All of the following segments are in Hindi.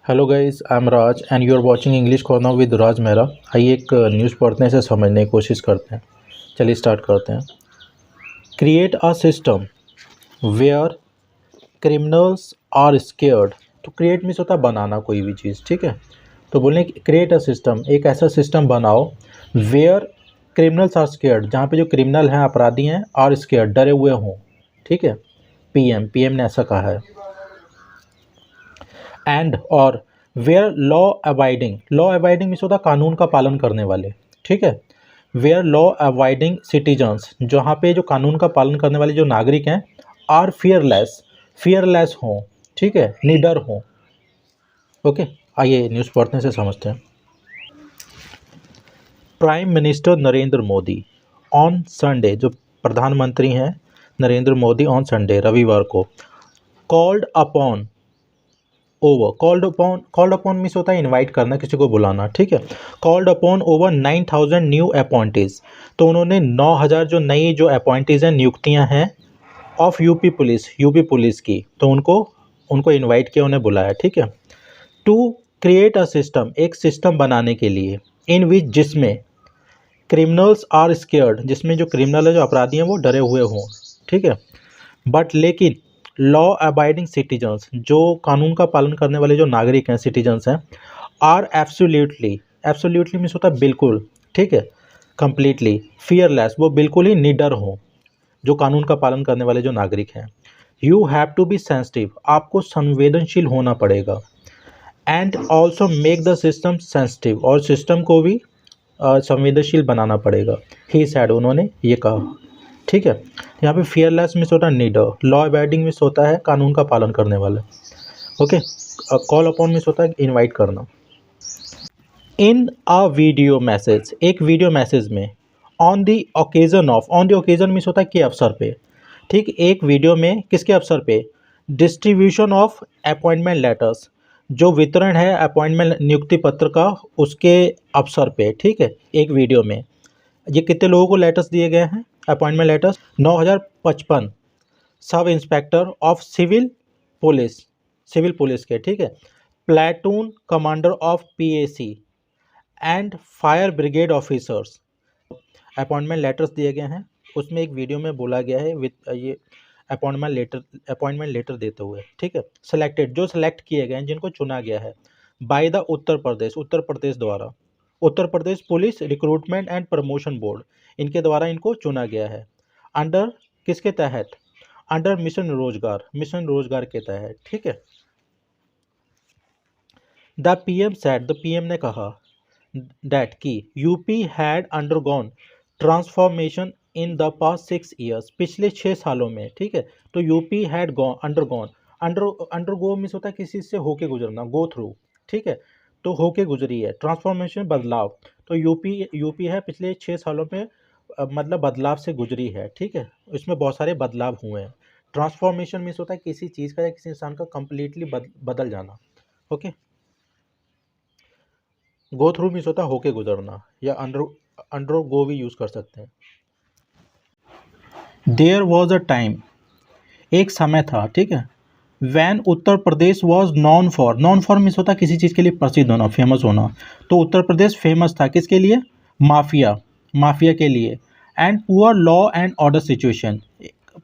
Hello guys, I am Raj and you are watching English corner with Raj Mehra. आइए एक न्यूज़ पढ़ने से समझने की कोशिश करते हैं। चलिए स्टार्ट करते हैं। Create a system where criminals are scared. तो क्रिएट मीन्स होता है बनाना कोई भी चीज़, ठीक है। तो बोलने क्रिएट अ सिस्टम, एक ऐसा सिस्टम बनाओ वेयर क्रिमिनल्स आर स्केयर्ड, जहाँ पे जो क्रिमिनल हैं, अपराधी हैं, आर स्केयर्ड, डरे हुए हों, ठीक है। पीएम ने ऐसा कहा है। एंड और वेयर लॉ अबाइडिंग मीन्स होता है कानून का पालन करने वाले, ठीक है। वेयर लॉ अबाइडिंग सिटीजन्स, जहाँ पे जो कानून का पालन करने वाले जो नागरिक हैं, आर फियरलेस हों, ठीक है, निडर हों। ओके, आइए न्यूज़ पढ़ने से समझते हैं। Prime minister Narendra Modi on Sunday, जो प्रधानमंत्री हैं नरेंद्र मोदी, ऑन संडे रविवार को called upon called upon means होता है इनवाइट करना, किसी को बुलाना, ठीक है। Called upon over 9,000 new appointees, तो उन्होंने 9,000 जो नई जो अपॉइंटीज हैं, नियुक्तियां हैं, ऑफ यूपी पुलिस की, तो उनको इनवाइट किया, उन्हें बुलाया, ठीक है। टू क्रिएट अ सिस्टम, एक सिस्टम बनाने के लिए, इन विच, जिसमें क्रिमिनल्स आर स्केयर्ड, जिसमें जो क्रिमिनल है, जो अपराधी हैं, वो डरे हुए हों, ठीक है। बट लेकिन लॉ अबाइडिंग सिटीजन्स, जो कानून का पालन करने वाले जो नागरिक हैं, सिटीजन्स हैं, आर एब्सोल्युटली मीन्स होता है बिल्कुल, ठीक है, कंप्लीटली, फियरलेस, वो बिल्कुल ही निडर हों, जो कानून का पालन करने वाले जो नागरिक हैं। You have to be sensitive, आपको संवेदनशील होना पड़ेगा। And also make the system sensitive, और सिस्टम को भी संवेदनशील बनाना पड़ेगा। ही सैड, उन्होंने ये कहा, ठीक है। यहाँ पे फियरलेस मिस होता है निडर, लॉ अबाइडिंग मिस होता है कानून का पालन करने वाला, ओके। कॉल अपॉन मिस होता है इनवाइट करना। इन अ वीडियो मैसेज, एक वीडियो मैसेज में, ऑन द ओकेजन मिस होता है के अवसर पे, ठीक। एक वीडियो में किसके अवसर पे? डिस्ट्रीब्यूशन ऑफ अपॉइंटमेंट लेटर्स, जो वितरण है अपॉइंटमेंट नियुक्ति पत्र का, उसके अवसर पे, ठीक है। एक वीडियो में ये कितने लोगों को लेटर्स दिए गए हैं, appointment letters? 9,055 sub inspector of civil police के, ठीक है। Platoon commander of PAC and fire brigade officers, appointment letters दिए गए हैं। उसमें एक वीडियो में बोला गया है विद ये अपॉइंटमेंट लेटर देते हुए, ठीक है। सेलेक्टेड, जो सेलेक्ट किए गए हैं, जिनको चुना गया है, बाय द उत्तर प्रदेश द्वारा, Uttar Pradesh police recruitment and promotion board, इनके द्वारा इनको चुना गया है। अंडर, किसके तहत? अंडर मिशन रोजगार के तहत, ठीक है। द पीएम ने कहा दैट की UP had undergone transformation in the past 6 years, पिछले 6 सालों में, ठीक है। तो UP had undergone, undergo means होता है किसी से होके गुजरना, गो थ्रू, ठीक है। तो होके गुजरी है, ट्रांसफॉर्मेशन बदलाव, तो यूपी है पिछले 6 सालों में, मतलब बदलाव से गुजरी है, ठीक है। इसमें बहुत सारे बदलाव हुए हैं। ट्रांसफॉर्मेशन मीन्स होता है किसी चीज़ का या किसी इंसान का कंप्लीटली बदल जाना, ओके। गो थ्रू मीन्स होता है होके गुजरना, या अंडर गो भी यूज़ कर सकते हैं। देयर वॉज अ टाइम, एक समय था, ठीक है। When Uttar Pradesh was known for means होता है किसी चीज़ के लिए प्रसिद्ध होना, फेमस होना। तो उत्तर प्रदेश फेमस था किसके लिए? माफिया के लिए। And poor law and order situation,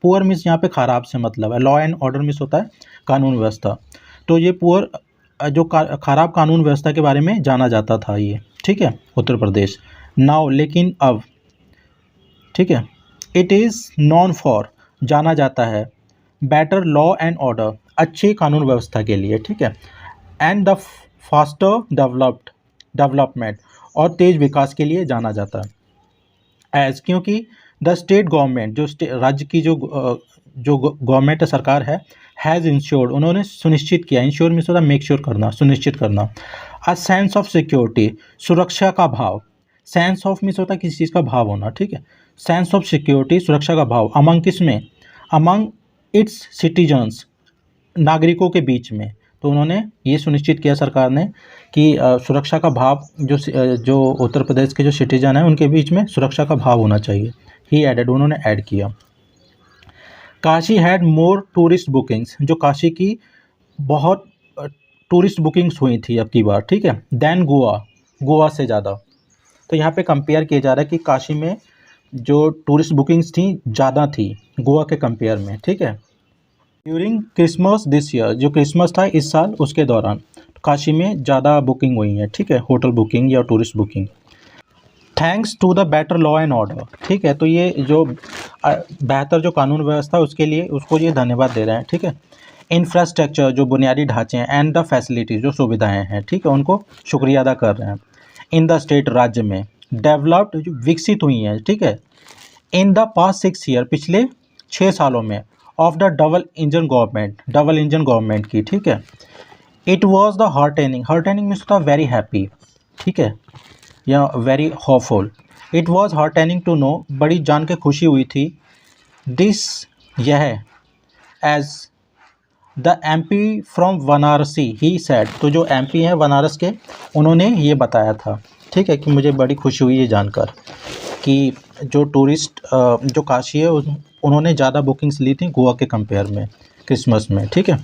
poor means यहाँ पे खराब से मतलब है, लॉ एंड ऑर्डर मीन्स होता है कानून व्यवस्था। तो ये पुअर, जो खराब कानून व्यवस्था के बारे में जाना जाता था ये, ठीक है, उत्तर प्रदेश। नाउ, लेकिन अब, ठीक है, इट इज़ नॉन फॉर, जाना जाता है, बेटर लॉ एंड ऑर्डर, अच्छी कानून व्यवस्था के लिए, ठीक है। एंड द फास्टर डेवलपमेंट, और तेज विकास के लिए जाना जाता है। एज, क्योंकि द स्टेट गवर्नमेंट, जो राज्य की जो गवर्नमेंट है, सरकार है, हैज़ इंश्योर्ड, उन्होंने सुनिश्चित किया, इंश्योर मीन्स होता है मेक श्योर करना, सुनिश्चित करना। अ सेंस ऑफ सिक्योरिटी, सुरक्षा का भाव, सेंस ऑफ मीन्स होता है किसी चीज़ का भाव होना, ठीक है। सेंस ऑफ सिक्योरिटी, सुरक्षा का भाव, अमंग किसमें? अमंग इट्स सिटीजन्स, नागरिकों के बीच में। तो उन्होंने ये सुनिश्चित किया सरकार ने कि सुरक्षा का भाव, जो उत्तर प्रदेश के जो सिटीजन हैं, उनके बीच में सुरक्षा का भाव होना चाहिए। ही एडेड, उन्होंने ऐड किया। Kashi had more tourist bookings, जो काशी की बहुत टूरिस्ट बुकिंग्स हुई थी अब की बार, ठीक है, देन गोवा से ज़्यादा। तो यहाँ पे कंपेयर किया जा रहा है कि काशी में जो टूरिस्ट बुकिंग्स थी ज़्यादा थी गोवा के कंपेयर में, ठीक है। ड्यूरिंग क्रिसमस दिस ईयर, जो क्रिसमस था इस साल उसके दौरान काशी में ज़्यादा बुकिंग हुई है, ठीक है, होटल बुकिंग या tourist booking. Thanks to the better law and order, ठीक है, तो ये जो बेहतर जो कानून व्यवस्था उसके लिए उसको ये धन्यवाद दे रहे हैं, ठीक है। इंफ्रास्ट्रक्चर, जो बुनियादी ढांचे हैं, एंड द फैसिलिटीज़, जो सुविधाएं हैं, ठीक है, उनको शुक्रिया अदा कर रहे हैं। इन द स्टेट, राज्य में, डेवलप्ड, जो विकसित हुई हैं, ठीक है, इन द पास्ट 6 ईयर, पिछले 6 सालों में, of the double engine government की, ठीक है। It was the heartening means होता वेरी हैप्पी, ठीक है, या very hopeful. It was heartening to know, बड़ी जान के खुशी हुई थी, दिस, यह, as the MP from Varanasi he said, तो जो MP हैं बनारस के, उन्होंने ये बताया था, ठीक है, कि मुझे बड़ी खुशी हुई ये जानकर कि जो टूरिस्ट जो काशी है उन्होंने ज़्यादा बुकिंग्स ली थी गोवा के कंपेयर में क्रिसमस में, ठीक है।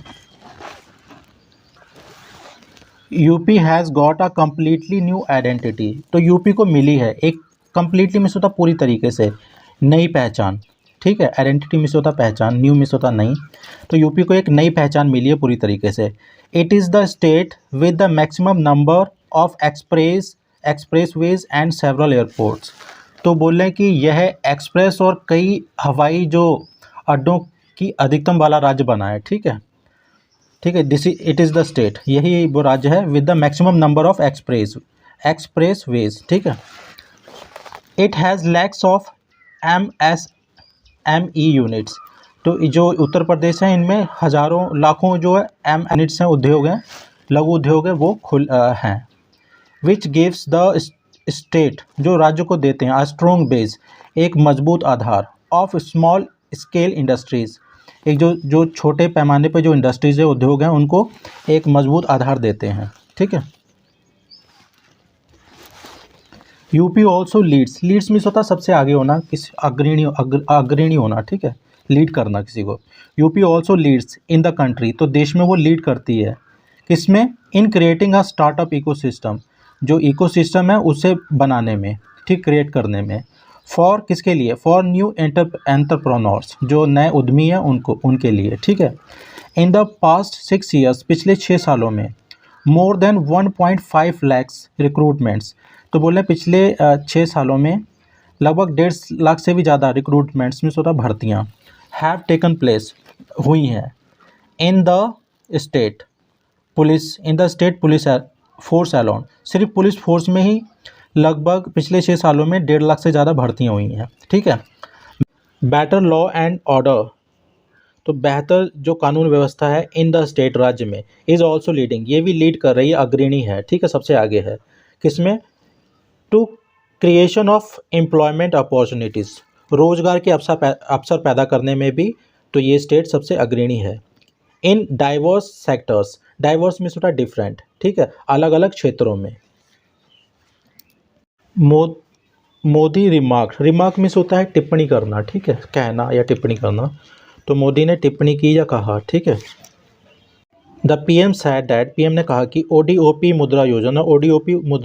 UP has got a completely new identity, तो यूपी को मिली है एक कम्प्लीटली मिस होता पूरी तरीके से नई पहचान, ठीक है। आइडेंटिटी मिस होता पहचान, न्यू मिस होता नई, तो यूपी को एक नई पहचान मिली है पूरी तरीके से। It is the state with the maximum number of expressways and several airports, तो बोल रहे हैं कि यह एक्सप्रेस और कई हवाई जो अड्डों की अधिकतम वाला राज्य बना है, ठीक है, ठीक है। इट इज़ द स्टेट, यही वो राज्य है with the maximum number of expressways, ठीक है। It has lakhs of MSME units, तो जो उत्तर प्रदेश है इनमें हज़ारों लाखों जो है यूनिट्स हैं, उद्योग हैं, लघु उद्योग है, वो हैं। विच गिव्स द स्टेट, जो राज्य को देते हैं, अ स्ट्रॉन्ग बेस, एक मजबूत आधार, ऑफ स्मॉल स्केल इंडस्ट्रीज़, एक जो छोटे पैमाने पर जो इंडस्ट्रीज़ है, उद्योग हैं, उनको एक मजबूत आधार देते हैं, ठीक है। यूपी ऑल्सो लीड्स मीन्स होता सबसे आगे होना, किसी अग्रणी होना, ठीक है, लीड करना किसी को। UP also leads in the country, तो देश में वो लीड करती है किसमें, in creating a startup ecosystem, जो इकोसिस्टम है उसे बनाने में, ठीक, क्रिएट करने में। फॉर किसके लिए, फॉर न्यू एंटरप्रेन्योर्स, जो नए उद्यमी हैं उनके लिए, ठीक है। इन द पास्ट 6 ईयर्स, पिछले 6 सालों में, मोर देन 1.5 लैक्स रिक्रूटमेंट्स, तो बोले पिछले 6 सालों में लगभग 1.5 लाख से भी ज़्यादा रिक्रूटमेंट्स में होता भर्तियाँ हैव टेकन प्लेस, हुई हैं, in the state police force alone, सिर्फ पुलिस फोर्स में ही लगभग पिछले 6 सालों में 1.5 लाख से ज़्यादा भर्तियाँ हुई हैं, ठीक है। बेटर लॉ एंड ऑर्डर, तो बेहतर जो कानून व्यवस्था है इन द स्टेट, राज्य में, इज़ ऑल्सो लीडिंग, ये भी लीड कर रही है, अग्रणी है, ठीक है, सबसे आगे है, किसमें, to creation of employment opportunities, रोजगार के अवसर पैदा करने में भी, तो ये स्टेट सबसे अग्रणी है। In diverse sectors, diverse means होता है डिफरेंट, ठीक है, अलग अलग क्षेत्रों में। मोदी रिमार्क मीन्स होता है टिप्पणी करना, ठीक है, कहना या टिप्पणी करना, तो मोदी ने टिप्पणी की या कहा, ठीक है। The PM said that, PM ने कहा कि ODOP मुद्रा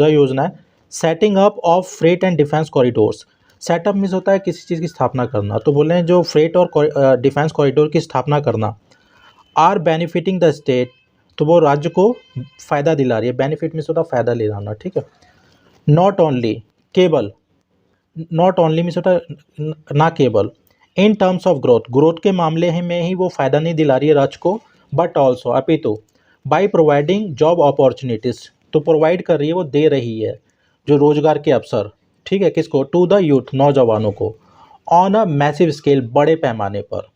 योजना है, setting up of freight and defence corridors, setup means होता है किसी चीज़ की स्थापना करना, तो बोले हैं जो फ्रेट और डिफेंस कॉरिडोर की स्थापना करना, आर बेनिफिटिंग द स्टेट, तो वो राज्य को फ़ायदा दिला रही है, बेनिफिट मीन्स होता है फ़ायदा दिलाना, ठीक है। नॉट ओनली मीन्स होता है ना केवल, इन टर्म्स ऑफ ग्रोथ के मामले में ही वो फ़ायदा नहीं दिला रही है राज्य को, बट ऑल्सो अपितु बाई प्रोवाइडिंग जॉब अपॉर्चुनिटीज़, तो प्रोवाइड कर रही है, वो दे रही है जो रोजगार के अवसर, ठीक है, किसको, टू द यूथ, नौजवानों को, ऑन अ मैसिव स्केल, बड़े पैमाने पर,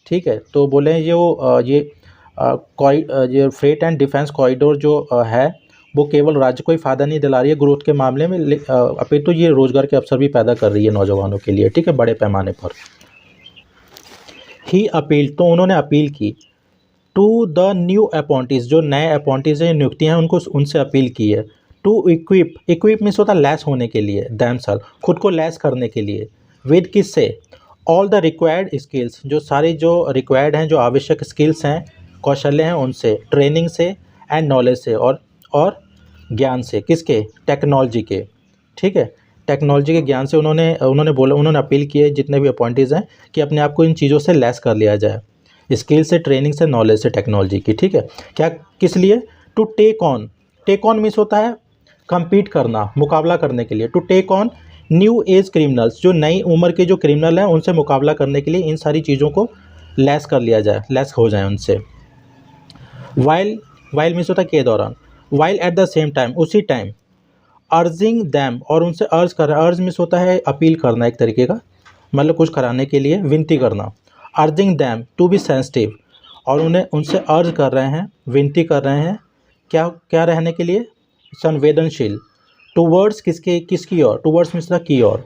ठीक है। तो बोले ये फ्रेट एंड डिफेंस कॉरिडोर जो है वो केवल राज्य को ही फ़ायदा नहीं दिला रही है ग्रोथ के मामले में, अपितु तो ये रोज़गार के अवसर भी पैदा कर रही है नौजवानों के लिए, ठीक है, बड़े पैमाने पर। ही अपील, तो उन्होंने अपील की, टू द न्यू अपॉइंटीज़, जो नए अपॉइंटीज़ हैं, नियुक्तियाँ हैं, उनसे अपील की है, टू इक्विप मीन्स होता है लैस होने के लिए, दैमसेल, खुद को लैस करने के लिए, विद किससे, ऑल द रिक्वायर्ड स्किल्स, जो सारे जो रिक्वायर्ड हैं, जो आवश्यक स्किल्स हैं, कौशल्य हैं, उनसे, ट्रेनिंग से, एंड नॉलेज से, और ज्ञान से, किसके, टेक्नोलॉजी के, ठीक है, टेक्नोलॉजी के ज्ञान से उन्होंने अपील की है जितने भी अपॉइंटीज़ हैं कि अपने आप को इन चीज़ों से लैस कर लिया जाए, स्किल से, ट्रेनिंग से, नॉलेज से, टेक्नोलॉजी की, ठीक है। क्या, किस लिए, टू टेक ऑन मीन्स होता है compete करना, मुकाबला करने के लिए, to take on new age criminals, जो नई उम्र के जो क्रिमिनल हैं उनसे मुकाबला करने के लिए इन सारी चीज़ों को लैस कर लिया जाए, लैस हो जाए उनसे। वाइल मीन्स होता है के दौरान, while at the same time, उसी टाइम, अर्जिंग दैम, और उनसे अर्ज कर रहा है, अर्ज मीन्स होता है अपील करना एक तरीके का, मतलब कुछ कराने के लिए विनती करना, urging them to be sensitive, और उन्हें उनसे अर्ज कर रहे हैं, विनती कर रहे हैं, क्या क्या रहने के लिए, संवेदनशील, टूवर्ड्स किसकी ओर, टूवर्ड्स मीन्स की ओर,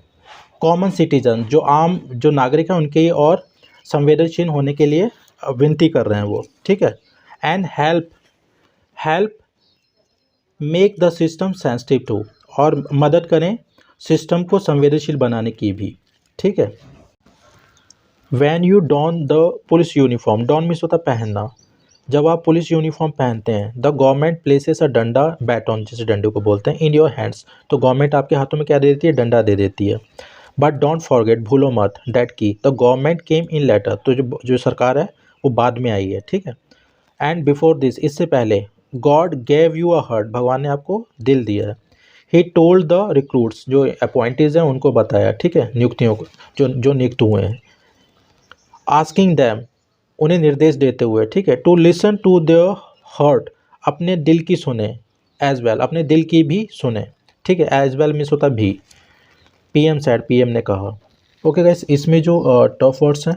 कॉमन सिटीजन, जो नागरिक हैं उनके और संवेदनशील होने के लिए विनती कर रहे हैं वो, ठीक है। And help make the system sensitive too, और मदद करें सिस्टम को संवेदनशील बनाने की भी, ठीक है। When you don the police uniform, don means होता पहनना, जब आप पुलिस यूनिफॉर्म पहनते हैं, द गवर्नमेंट प्लेसेस अ डंडा, बैटॉन जिसे डंडे को बोलते हैं, इन योर हैंड्स, तो गवर्नमेंट आपके हाथों में क्या दे देती है, डंडा दे देती है। बट डोंट फॉरगेट, भूलो मत, डैट की the government came in later, तो जो सरकार है वो बाद में आई है, ठीक है। एंड बिफोर दिस, इससे पहले, God gave you a heart, भगवान ने आपको दिल दिया है। ही टोल्ड द रिक्रूट्स, जो अपॉइंटीज़ हैं उनको बताया, ठीक है, नियुक्तियों को, जो नियुक्त हुए हैं। आस्किंग दैम, उन्हें निर्देश देते हुए, ठीक है, to listen to their heart, अपने दिल की सुने, एज वेल, अपने दिल की भी सुने, ठीक है, एज वेल मीन्स होता भी, पीएम सेड, पीएम ने कहा। ओके गाइस, इसमें जो टफ वर्ड्स हैं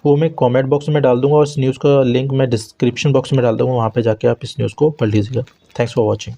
वो मैं कमेंट बॉक्स में डाल दूंगा, और इस न्यूज़ का लिंक मैं डिस्क्रिप्शन बॉक्स में डाल दूंगा, वहाँ पे जाके आप इस न्यूज़ को पढ़ लीजिएगा। Thanks for watching.